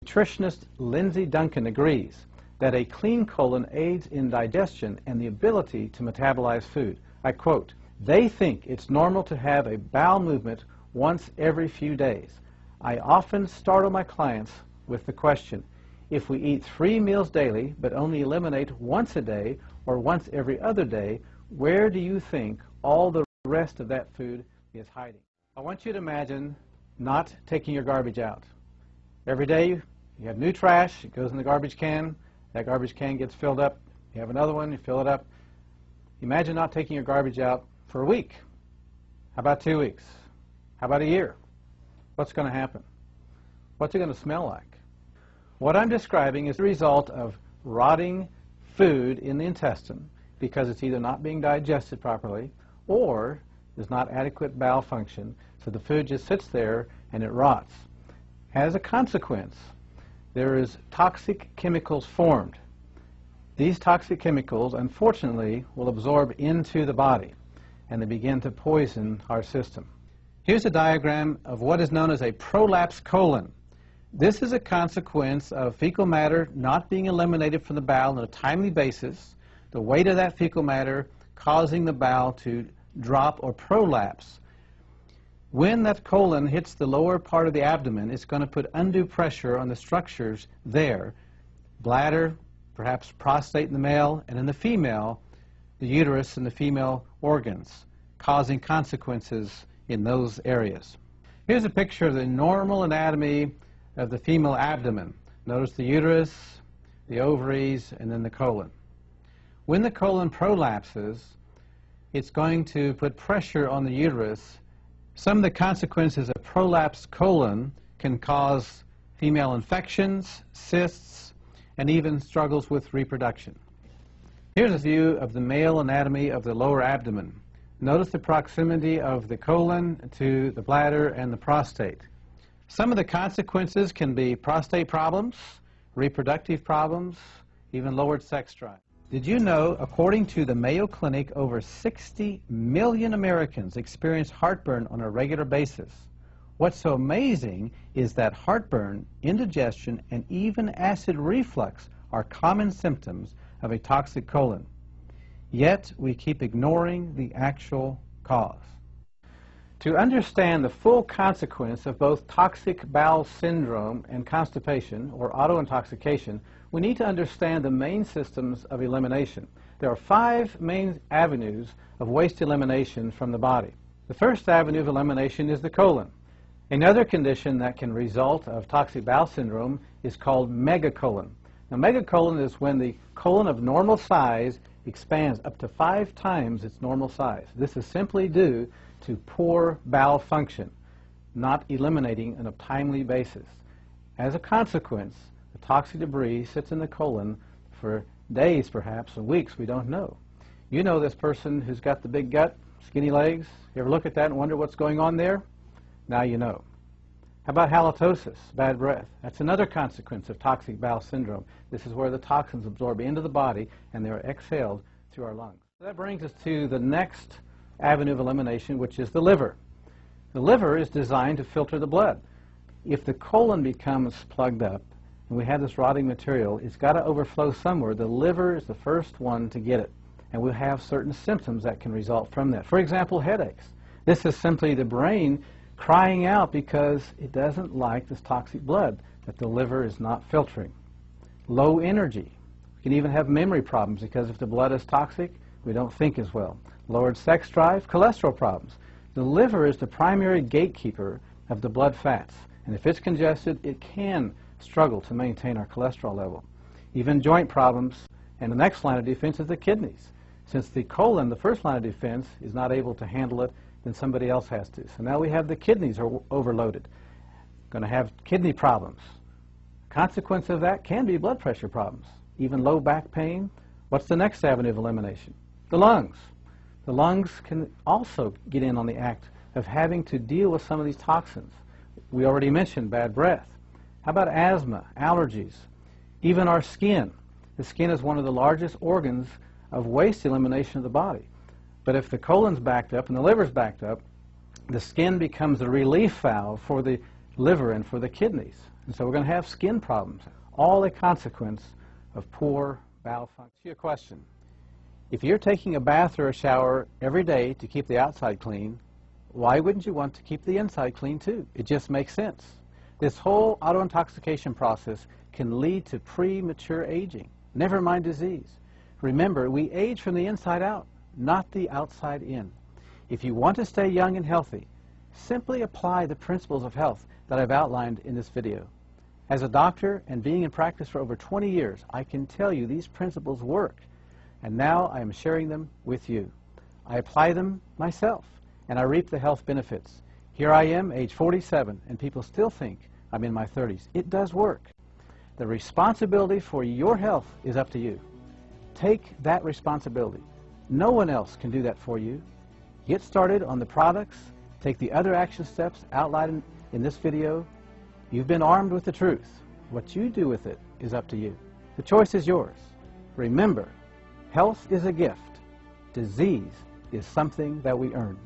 nutritionist Lindsay Duncan agrees that a clean colon aids in digestion and the ability to metabolize food. I quote, "They think it's normal to have a bowel movement once every few days. I often startle my clients with the question, if we eat 3 meals daily but only eliminate once a day or once every other day, where do you think all the rest of that food is hiding?" I want you to imagine not taking your garbage out. Every day you have new trash, it goes in the garbage can, that garbage can gets filled up, you have another one, you fill it up. Imagine not taking your garbage out for a week. How about 2 weeks? How about a year? What's going to happen? What's it going to smell like? What I'm describing is the result of rotting food in the intestine because it's either not being digested properly or there's not adequate bowel function, so the food just sits there and it rots. As a consequence, there is toxic chemicals formed. These toxic chemicals, unfortunately, will absorb into the body and they begin to poison our system. Here's a diagram of what is known as a prolapsed colon. This is a consequence of fecal matter not being eliminated from the bowel on a timely basis, the weight of that fecal matter causing the bowel to drop or prolapse. When that colon hits the lower part of the abdomen, it's going to put undue pressure on the structures there, bladder, perhaps prostate in the male, and in the female, the uterus and the female organs, causing consequences in those areas. Here's a picture of the normal anatomy of the female abdomen. Notice the uterus, the ovaries, and then the colon. When the colon prolapses, it's going to put pressure on the uterus. Some of the consequences of prolapsed colon can cause female infections, cysts, and even struggles with reproduction. Here's a view of the male anatomy of the lower abdomen. Notice the proximity of the colon to the bladder and the prostate. Some of the consequences can be prostate problems, reproductive problems, even lowered sex drive. Did you know, according to the Mayo Clinic, over 60 million Americans experience heartburn on a regular basis? What's so amazing is that heartburn, indigestion, and even acid reflux are common symptoms of a toxic colon. Yet we keep ignoring the actual cause. To understand the full consequence of both toxic bowel syndrome and constipation, or autointoxication, we need to understand the main systems of elimination. There are 5 main avenues of waste elimination from the body. The first avenue of elimination is the colon. Another condition that can result of toxic bowel syndrome is called megacolon. Now, megacolon is when the colon of normal size expands up to 5 times its normal size. This is simply due to poor bowel function, not eliminating on a timely basis. As a consequence, the toxic debris sits in the colon for days, perhaps, and weeks, we don't know. You know this person who's got the big gut, skinny legs. You ever look at that and wonder what's going on there? Now you know. How about halitosis, bad breath? That's another consequence of toxic bowel syndrome. This is where the toxins absorb into the body and they are exhaled through our lungs. That brings us to the next avenue of elimination, which is the liver. The liver is designed to filter the blood. If the colon becomes plugged up and we have this rotting material, it's got to overflow somewhere. The liver is the first one to get it, and we'll have certain symptoms that can result from that. For example, headaches. This is simply the brain crying out because it doesn't like this toxic blood that the liver is not filtering. Low energy. We can even have memory problems because if the blood is toxic, we don't think as well. Lowered sex drive, cholesterol problems. The liver is the primary gatekeeper of the blood fats, and if it's congested, it can struggle to maintain our cholesterol level. Even joint problems, and the next line of defense is the kidneys. Since the colon, the first line of defense, is not able to handle it, then somebody else has to. So now we have the kidneys are overloaded. Going to have kidney problems. Consequence of that can be blood pressure problems, even low back pain. What's the next avenue of elimination? The lungs. The lungs can also get in on the act of having to deal with some of these toxins. We already mentioned bad breath. How about asthma, allergies, even our skin? The skin is one of the largest organs of waste elimination of the body. But if the colon's backed up and the liver's backed up, the skin becomes a relief valve for the liver and for the kidneys. And so we're going to have skin problems, all a consequence of poor bowel function. Your question: if you're taking a bath or a shower every day to keep the outside clean, why wouldn't you want to keep the inside clean too? It just makes sense. This whole autointoxication process can lead to premature aging, never mind disease. Remember, we age from the inside out, not the outside in. If you want to stay young and healthy, simply apply the principles of health that I've outlined in this video. As a doctor and being in practice for over 20 years, I can tell you these principles work, and now I am sharing them with you. I apply them myself, and I reap the health benefits. Here I am, age 47, and people still think I'm in my 30s. It does work. The responsibility for your health is up to you. Take that responsibility. No one else can do that for you. Get started on the products. Take the other action steps outlined in this video. You've been armed with the truth. What you do with it is up to you. The choice is yours. Remember, health is a gift. Disease is something that we earn.